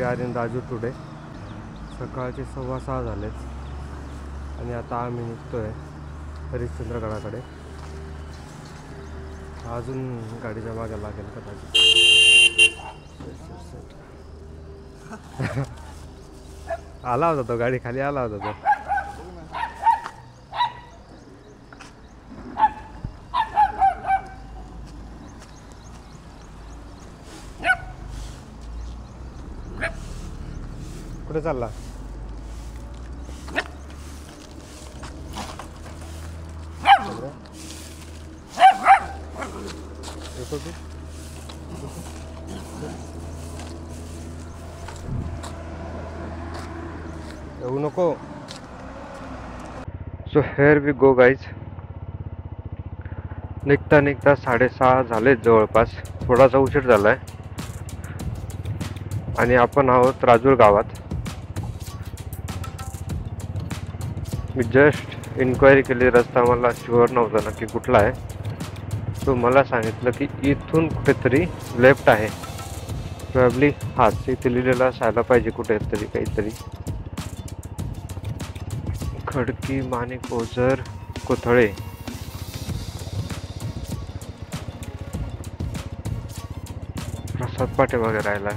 Are in Raju today. सकाळचे 6:15 झालेत आणि आता आम्ही निघतोय हरिश्चंद्रगडाकडे. अजून गाडीच्या मागे लागेल कदाचित. आला होता तो, गाडी खाली आला होता तो. कुठे चालला? येऊ नको. So here we go guys. निघता निघता 6:30 झालेत जवळपास. थोडासा उशीर झालाय आणि आपण आहोत राजूर गावात. मी जस्ट इन्क्वायरी केली, रस्ता मला शुअर नव्हता नक्की कुठला आहे. तो मला सांगितलं की इथून कुठेतरी लेफ्ट आहे. प्रॉब्ली हाच इथे लिहिलेला असायला पाहिजे कुठेतरी काहीतरी. खडकी, माणिक, ओझर, कोथळे. प्रसाद पाठीमागे राहिला.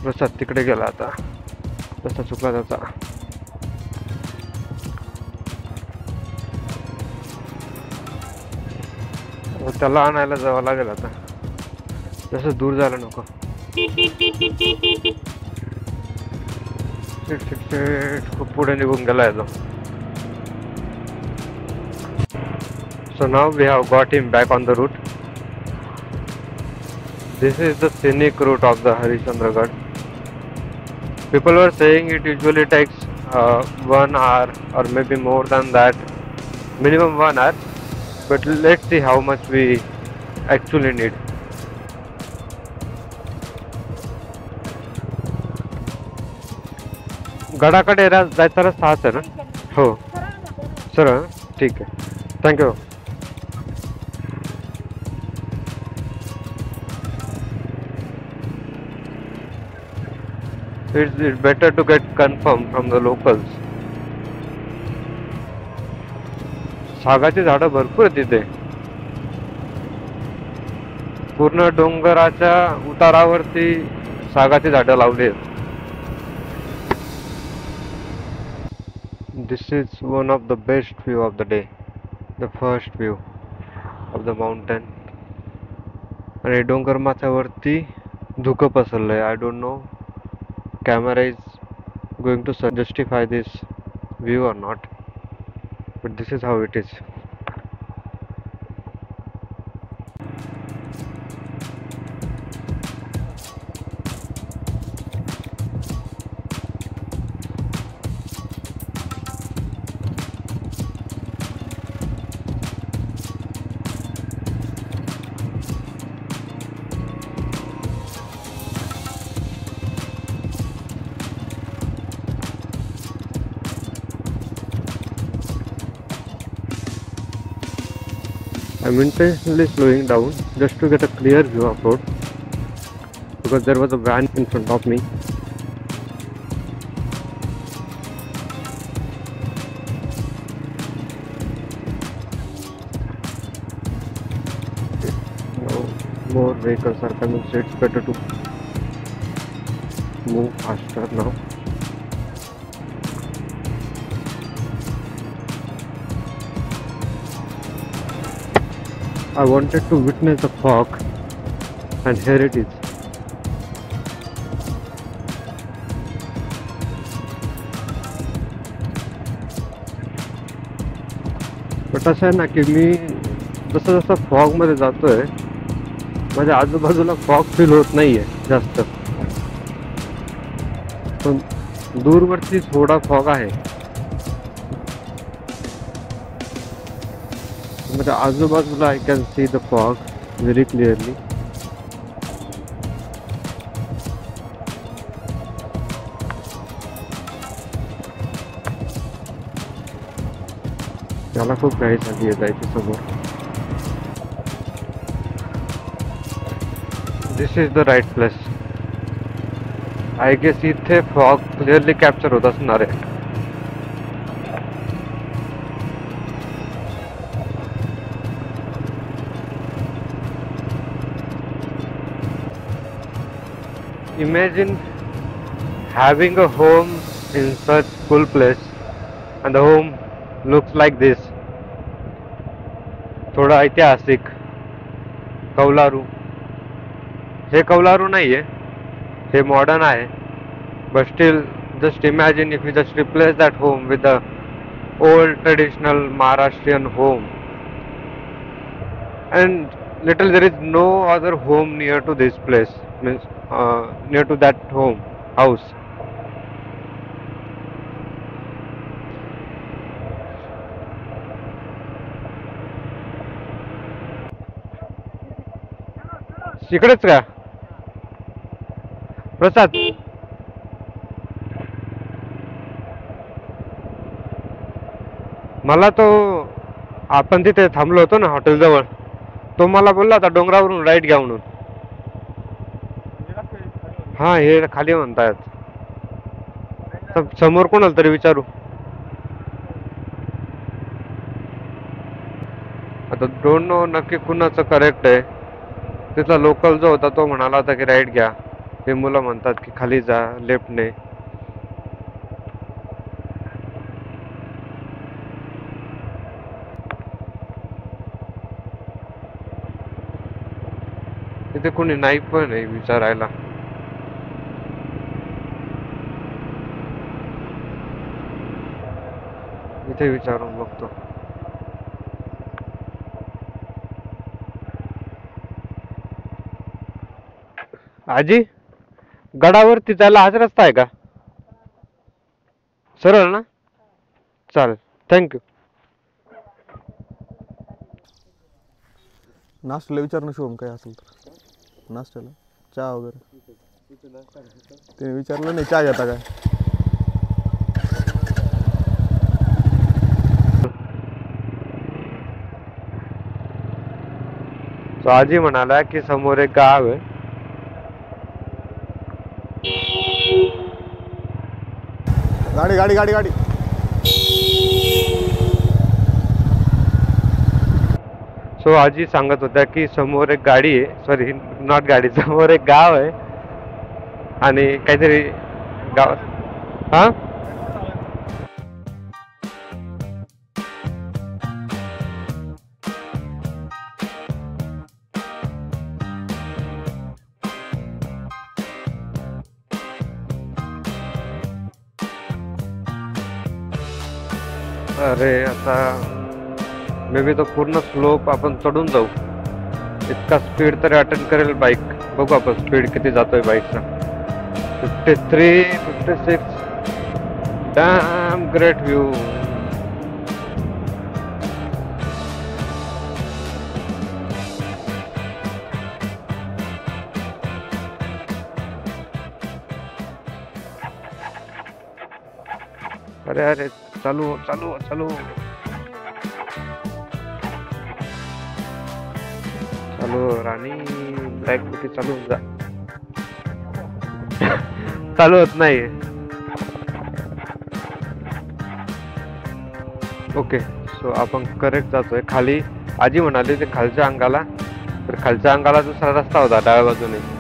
प्रसाद तिकडे गेला. आता रस्ता चुकला त्याचा. त्याला आणायला जावं लागेल आता. जसं दूर जायला नको. खूप पुढे निघून गेला तो. So now we have got him back on the route. This is the scenic route of the Harishchandragarh. People were saying it usually takes 1 hour or maybe more than that, minimum 1 hour. But let's see how much we actually need. गडाकडे जायचा रस्ता हाच आहे ना? हो sir, ठीक आहे, thank you. It's better to get confirmed from the locals. सागाची झाडं भरपूर आहेत तिथे. पूर्ण डोंगराच्या उतारावरती सागाची झाडं लावली आहेत. This is one of the best view of the day. The first view of the mountain. आणि डोंगर माथ्यावरती धुकं पसरलंय. I don't know camera is going to justify this view or not, but this is how it is. I'm intentionally slowing down just to get a clear view of road because there was a van in front of me. Now more vehicles are coming, so it's better to move faster now. I wanted to witness the fog, and here it is. But असं आहे ना की मी जसं जसं fog मध्ये जातोय माझ्या आजूबाजूला फॉग फील होत नाहीये जास्त, पण दूरवरती थोडा फॉग आहे. माझ्या आजूबाजूला I can see the fog very clearly. त्याला खूप घाई झाली आहे जायची समोर. This is the right place. I guess इथे फॉग क्लिअरली कॅप्चर होत असणार आहे. Imagine having a home in such cool place and the home looks like this. थोडा ऐतिहासिक कौलारू. हे कौलारू नाहीये, हे मॉडर्न आहे. But still, just imagine if you just replace that home with the old traditional Maharashtrian home. And literally there is no other home near to this place, means near to that home house. इकडेच का प्रसाद? मला तो आपण तिथे थांबलो होतो ना hotel जवळ, तो मला बोलला होता डोंगरावरून राईट घ्या म्हणून. हा हे खाली म्हणतायत. समोर कोणाला तरी विचारू. आता डोंट नो नक्की कुणाचं करेक्ट आहे. तिथला लोकल जो होता तो म्हणाला होता की राईट घ्या, हे मुलं म्हणतात की खाली जा लेफ्टने. तिथे कोणी नाही पण आहे विचारायला. इथे विचारून बघतो. आजी, गडावरती जायला हाच रस्ता आहे का? सरळ ना? चालेल, थँक्यू. नाश्त्याला विचारणं शिवम काय असेल तर. नाश्त्याला चहा वगैरे ते विचारलं नाही. चहा घेता काय? तो आजी म्हणाला की समोर एक गाव आहे. गाडी गाडी गाडी गाडी. सो आजी सांगत होत्या की समोर एक गाडी आहे, सॉरी नॉट गाडी, समोर एक गाव आहे आणि काहीतरी गाव. हा अरे आता मे बी तो पूर्ण स्लोप आपण चढून जाऊ. इतका स्पीड तरी अटेंड करेल बाईक. बघू आपण स्पीड किती जातोय बाईकचा. 53, 56. Dam great view. अरे अरे चालू चालू चालू चालू राणी ब्लॅक कुठे चालू जा. चालू होत नाही. ओके, सो आपण करेक्ट जातोय खाली. आजी म्हणाली ते खालच्या अंगाला, तर खालच्या अंगाला दुसरा रस्ता होता डाव्या बाजूने.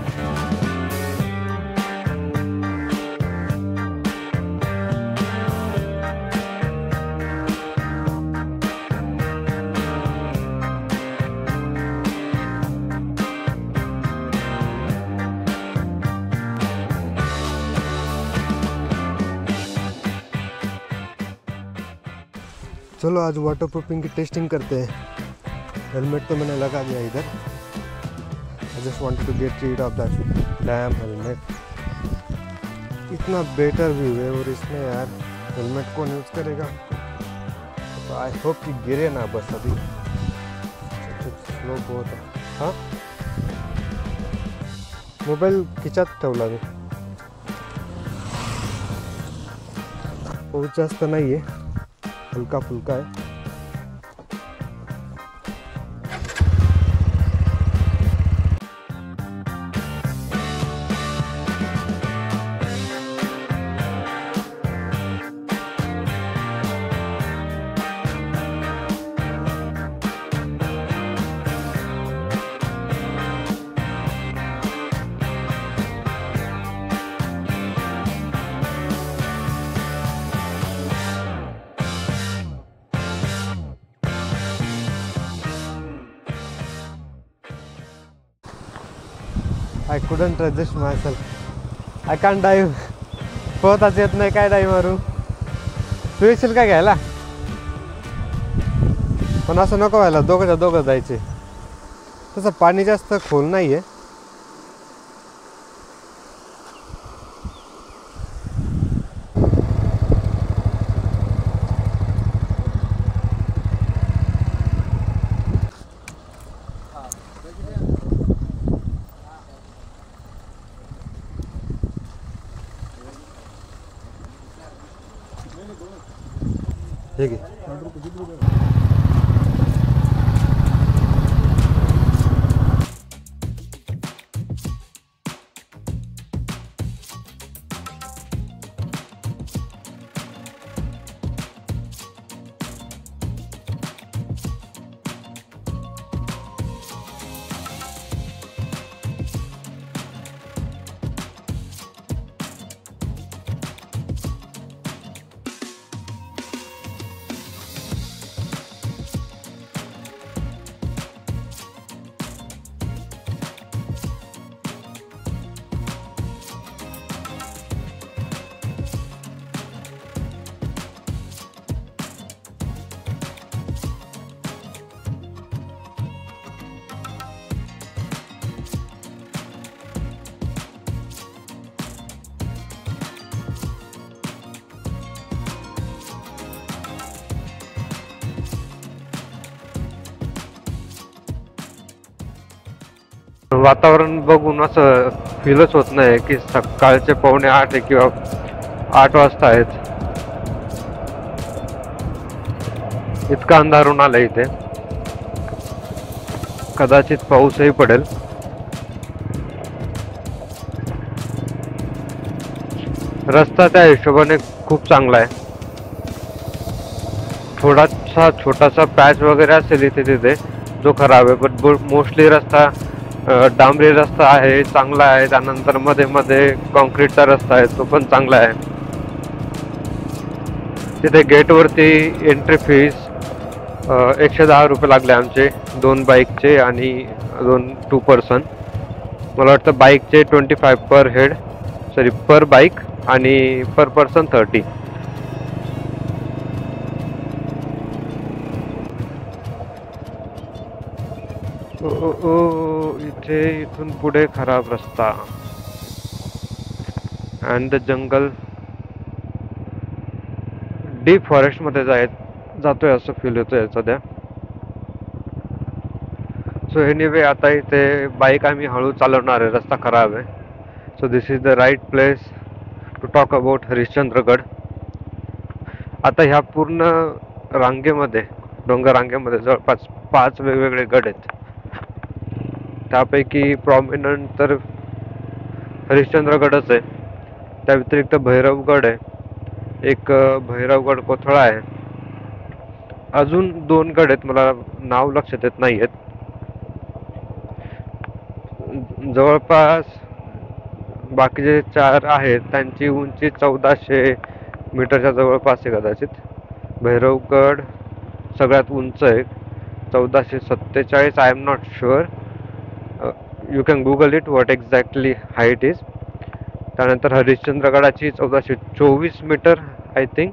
चलो आज वाटर प्रूफिंग की टेस्टिंग करते हैं. हेलमेट तो मैंने लगा दिया इधर. I just wanted to get rid of that damn helmet. इतना बेटर व्यू है और इसमें यार हेलमेट कौन यूज़ करेगा. तो आई होप कि गिरे ना बस. अभी स्लो बहुत है. हाँ मोबाईल खिचात ठेवला मी. पाऊस जास्त नाही आहे, हलका फुलका आहे. I couldn't resist myself. I can dive. पोहताच येत नाही, काय डाईव्ह मारू. तू येशील काय घ्यायला? पण असं नको व्हायला, दोघं जायचे. तसं पाणी जास्त खोल नाही आहे. ठीक आहे. वातावरण बघून असं फीलच होत नाही की सकाळचे 7:45 किंवा 8 वाजता आहेत. इतका अंधारून आला इथे. कदाचित पाऊसही पडेल. रस्ता त्या हिशोबाने खूप चांगला आहे. थोडासा छोटासा पॅच वगैरे असेल इथे तिथे जो खराब आहे, बट मोस्टली रस्ता डांबरी रस्ता आहे, चांगला आहे. त्यानंतर मध्ये मध्ये कॉन्क्रीटचा रस्ता आहे, तो पण चांगला आहे. तिथे गेटवरती एंट्री फीस 110 रुपये लागले आमचे, 2 बाईकचे आणि 2 पर्सन. मला वाटतं बाईकचे 25 पर हेड, सॉरी पर बाईक, आणि पर पर्सन 30. इथे इथून पुढे खराब रस्ता and the jungle. Deep forest मध्ये जातोय असं फील होतोय सध्या. सो एनिवे आता इथे बाईक आम्ही हळू चालवणार आहे, रस्ता खराब आहे. So this is the right place to talk about Harishchandragad. आता ह्या पूर्ण रांगेमध्ये, डोंगर रांगेमध्ये जवळपास 5 वेगवेगळे गड आहेत. त्यापैकी प्रॉमिनंट तर हरिश्चंद्रगडच आहे. त्या व्यतिरिक्त भैरवगड आहे, एक भैरवगड कोथळा आहे. अजून 2 गड आहेत, मला नाव लक्षात येत नाही आहेत. जवळपास बाकीचे 4 आहेत, त्यांची उंची 1400 मीटरच्या जवळपास आहे कदाचित. भैरवगड सगळ्यात उंच आहे, 1447. I am not sure. You can Google it what exactly height is. त्यानंतर हरिश्चंद्रगडाची 1424 मीटर आय थिंक.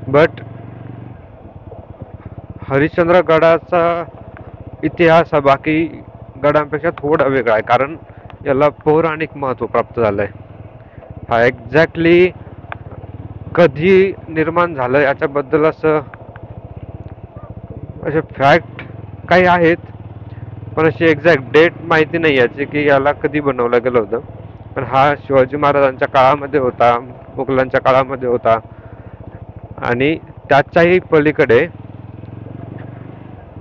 बट हरिश्चंद्रगडाचा इतिहास हा बाकी गडांपेक्षा थोडा वेगळा आहे, कारण याला पौराणिक महत्त्व प्राप्त झालं आहे. हा एक्झॅक्टली कधी निर्माण झालं याच्याबद्दल असे फॅक्ट काही आहेत, पण अशी एक्झॅक्ट डेट माहिती नाही याची की याला कधी बनवलं गेलं होतं. पण हा शिवाजी महाराजांच्या काळामध्ये होता, मुघलांच्या काळामध्ये होता. आणि त्याच्याही पलीकडे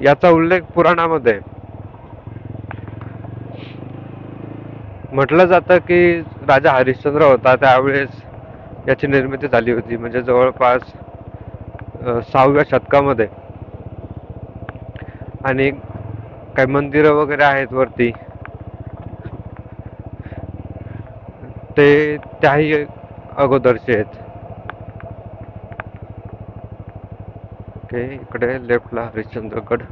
याचा उल्लेख पुराणामध्ये म्हटलं जातं की राजा हरिश्चंद्र होता त्यावेळेस याची निर्मिती झाली होती, म्हणजे जवळपास 6व्या शतकामध्ये. आणि काही मंदिरं वगैरे आहेत वरती, ते त्याही अगोदरचे आहेत. ओके, इकडे लेफ्टला हरिश्चंद्रगड.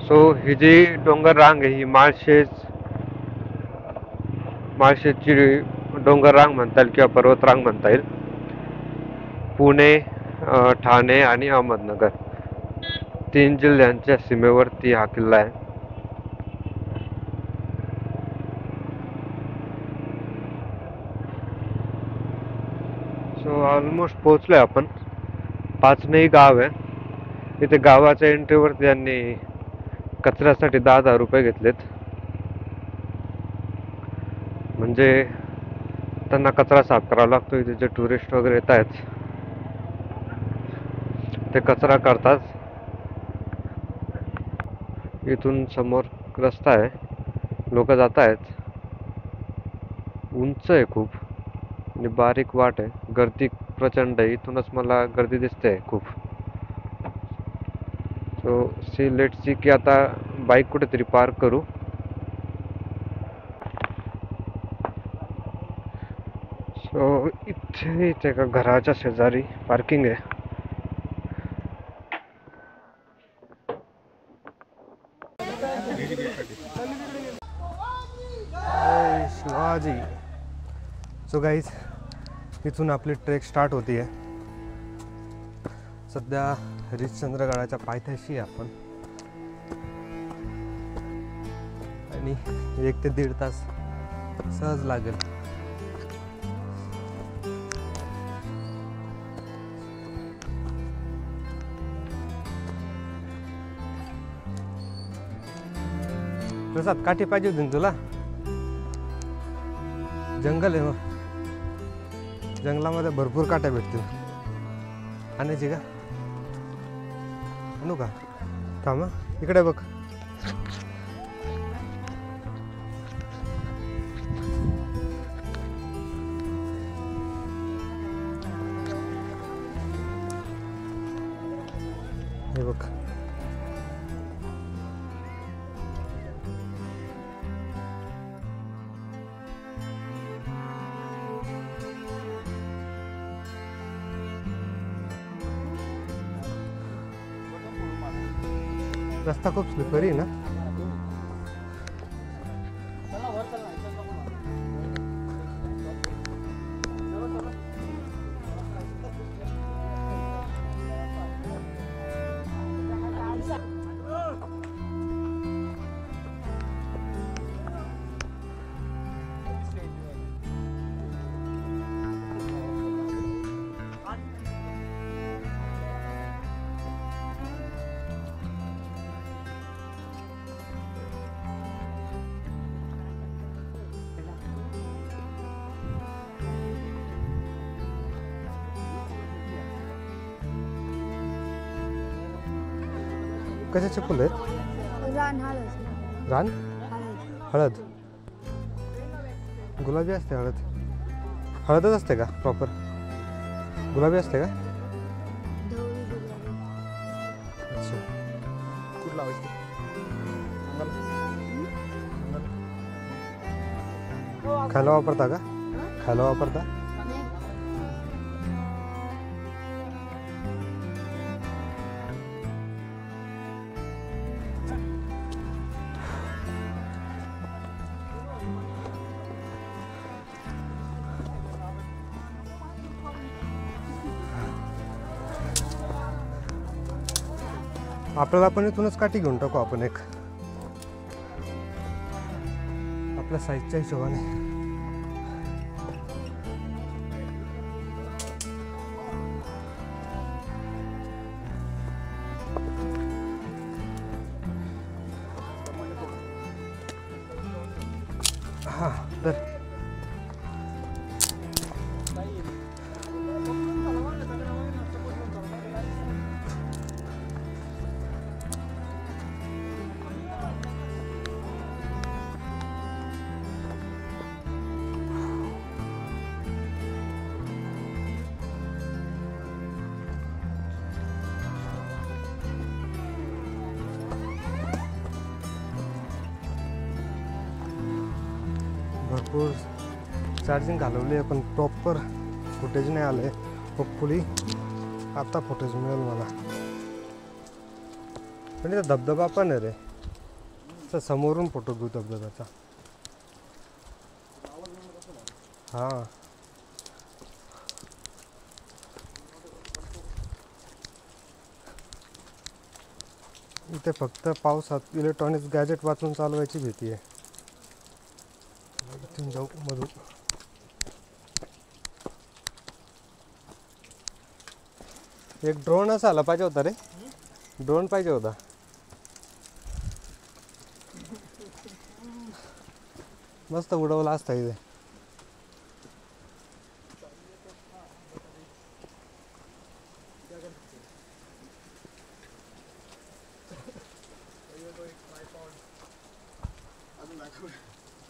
सो ही जी डोंगर रांग आहे ही माळशेजची डोंगर रांग म्हणता येईल किंवा पर्वत रांग म्हणता येईल. पुणे, ठाणे आणि अहमदनगर 3 जिल्ह्यांच्या सीमेवरती हा किल्ला आहे. सो ऑलमोस्ट पोहोचलोय आपण. पाचनेही गाव आहे. इथे गावाच्या एंट्रीवरती त्यांनी कचऱ्यासाठी 10,000 रुपये घेतलेत. म्हणजे त्यांना कचरा साफ करावा लागतो. इथे जे टुरिस्ट वगैरे येत आहेत ते कचरा करतात. इथून समोर रस्ता आहे, लोक जात आहेत. उंच आहे खूप आणि बारीक वाट आहे. गर्दी प्रचंड आहे. इथूनच मला गर्दी दिसते खूप. सो लेट्स सी की आता बाईक कुठेतरी पार्क करू. सो इथे एका घराच्या शेजारी पार्किंग आहे. शिवाजी. सो गाईज इथून आपली ट्रेक स्टार्ट होती आहे. सध्या हरिश्चंद्रगडाच्या पायथ्याशी आहे आपण आणि 1 ते 1.5 तास सहज लागेल. प्रसाद काठी पाहिजे होती तुला? जंगल आहे मग, जंगलामध्ये भरपूर काट्या भेटतील. आणायची का? आणू का? थांब इकडे बघ. हे बघ. रस्ता खूप स्लिपरी आहे ना. कशाचे फुल आहेत? रान हळद. रान हळद. हळद. गुलाबी असते हळद. हळदच असते का प्रॉपर? गुलाबी असते का? ढवळी गुलाबी. अच्छा. कुठं लावायचं? खायला वापरता का? खायला वापरता? नाही. आपल्याला पण इथूनच काठी घेऊन टाकू आपण एक, आपल्या साईजच्या हिशोबाने. हा तर भरपूर चार्जिंग घालवली आहे पण प्रॉपर फुटेज नाही आलं आहे. होपफुली आता फुटेज मिळेल मला. पण इथं धबधबा पण आहे रे. तर समोरून फोटो घेऊ धबधब्याचा. हां इथे फक्त पावसात इलेक्ट्रॉनिक्स गॅजेट वाचून चालवायची भीती आहे. इथून जाऊ मधून. एक ड्रोनच आला पाहिजे होता रे. ड्रोन पाहिजे होता. मस्त उडवला असता इथे.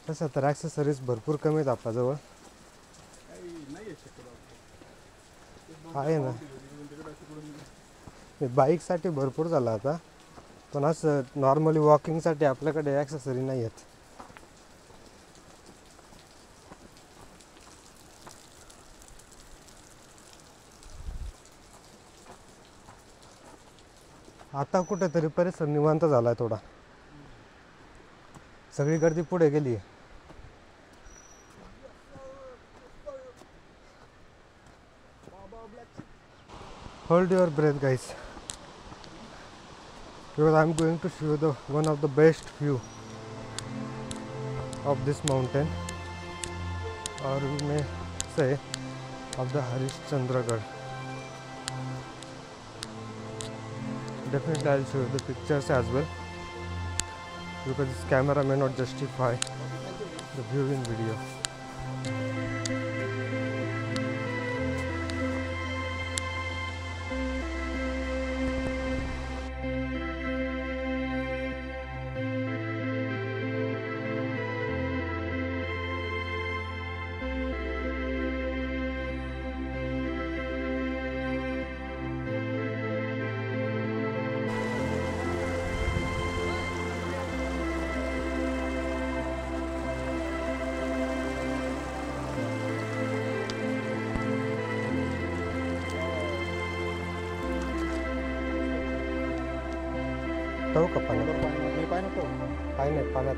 तसं तर ॲक्सेसरीज भरपूर कमी आहेत आपल्याजवळ. आहे ना, बाईकसाठी भरपूर झालं आता, पण असं नॉर्मली वॉकिंगसाठी आपल्याकडे ॲक्सेसरी नाही आहेत. आता कुठेतरी परिसर निवांत झाला आहे थोडा. सगळी गर्दी पुढे गेली आहे. Hold your breath, guys, because I'm going to show you one of the best view of this mountain, or we may say of the Harishchandragarh. Definitely I'll show you the pictures as well, because this camera may not justify the view in video. जाऊ का पाण्यात? काय नाही पाण्यात.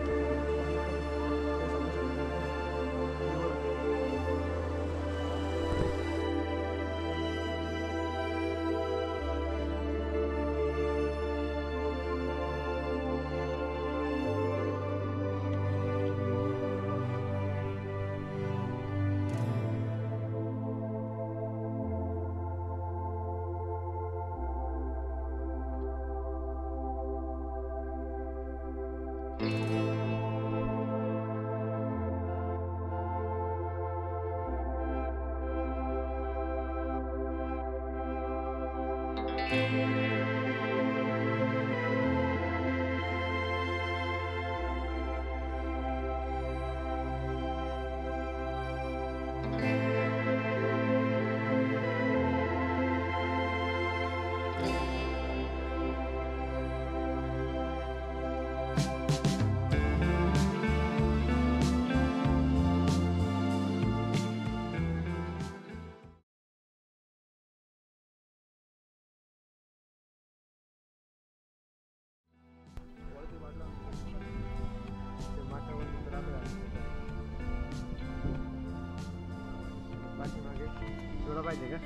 चिवडा पाहिजे का?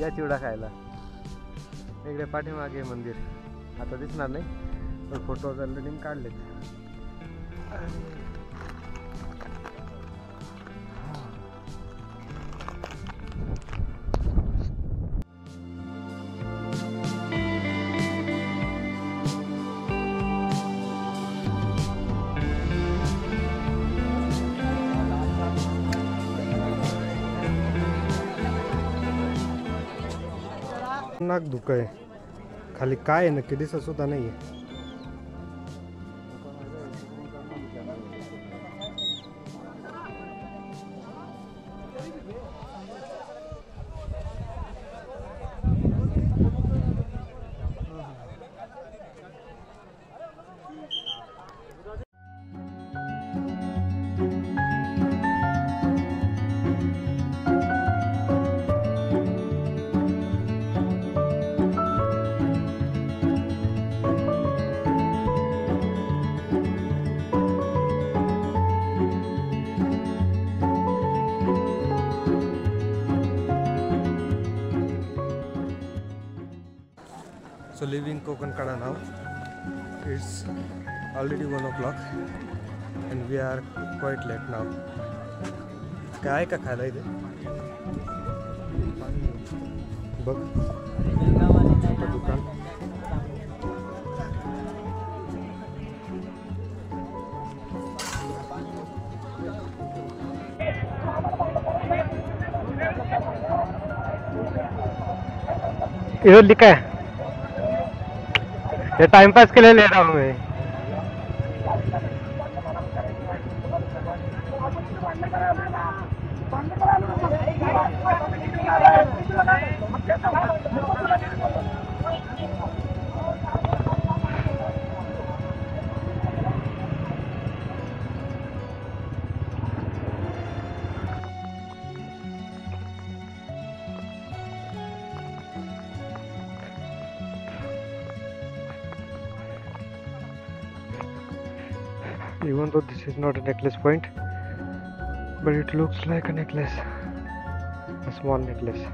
या चिवडा खायला. इकडे पाठीमागे मंदिर आता दिसणार नाही, पण फोटो वगैरे काढलेत. नाक धुकं आहे खाली. काय आहे नक्की दिसत सुद्धा नाही आहे. leaving Kokankada now. It's already 1 o'clock and we are quite late now. काय आहे का खायला इथे? बघ छोटं दुकान. इधर लिखा है, ये टाइम पास के लिए ले रहा हूँ मैं. Even though this is not a necklace point, but it looks like a necklace, a small necklace.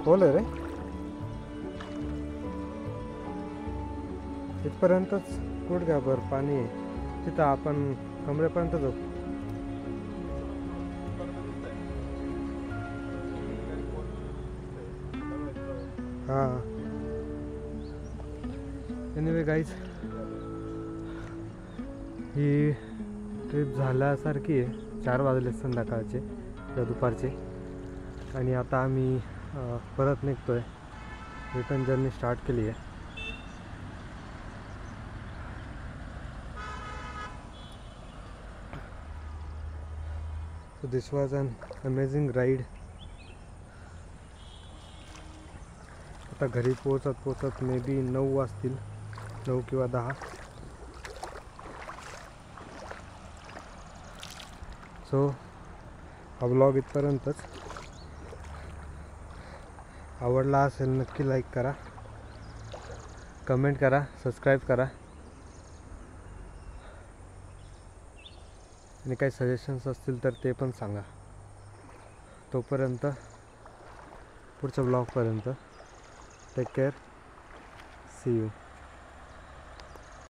खोल आहे रे. इथपर्यंतच गुडघ्याभर पाणी आहे. तिथं आपण कमरेपर्यंत जाऊ. हां एनिवे गाईज, ही ट्रिप झाल्यासारखी आहे. 4 वाजले संध्याकाळचे किंवा दुपारचे आणि आता आम्ही परत निघतोय. रिटर्न जर्नी स्टार्ट केली आहे. So this was an amazing ride. आता घरी पोचत मे बी 9 वाजतील, 9 किंवा 10. सो हा ब्लॉग इथपर्यंतच. आवडला असेल नक्की लाईक करा, कमेंट करा, सबस्क्राईब करा आणि काही सजेशन्स असतील तर ते पण सांगा. तोपर्यंत पुढच्या ब्लॉगपर्यंत टेक केअर, सी यू.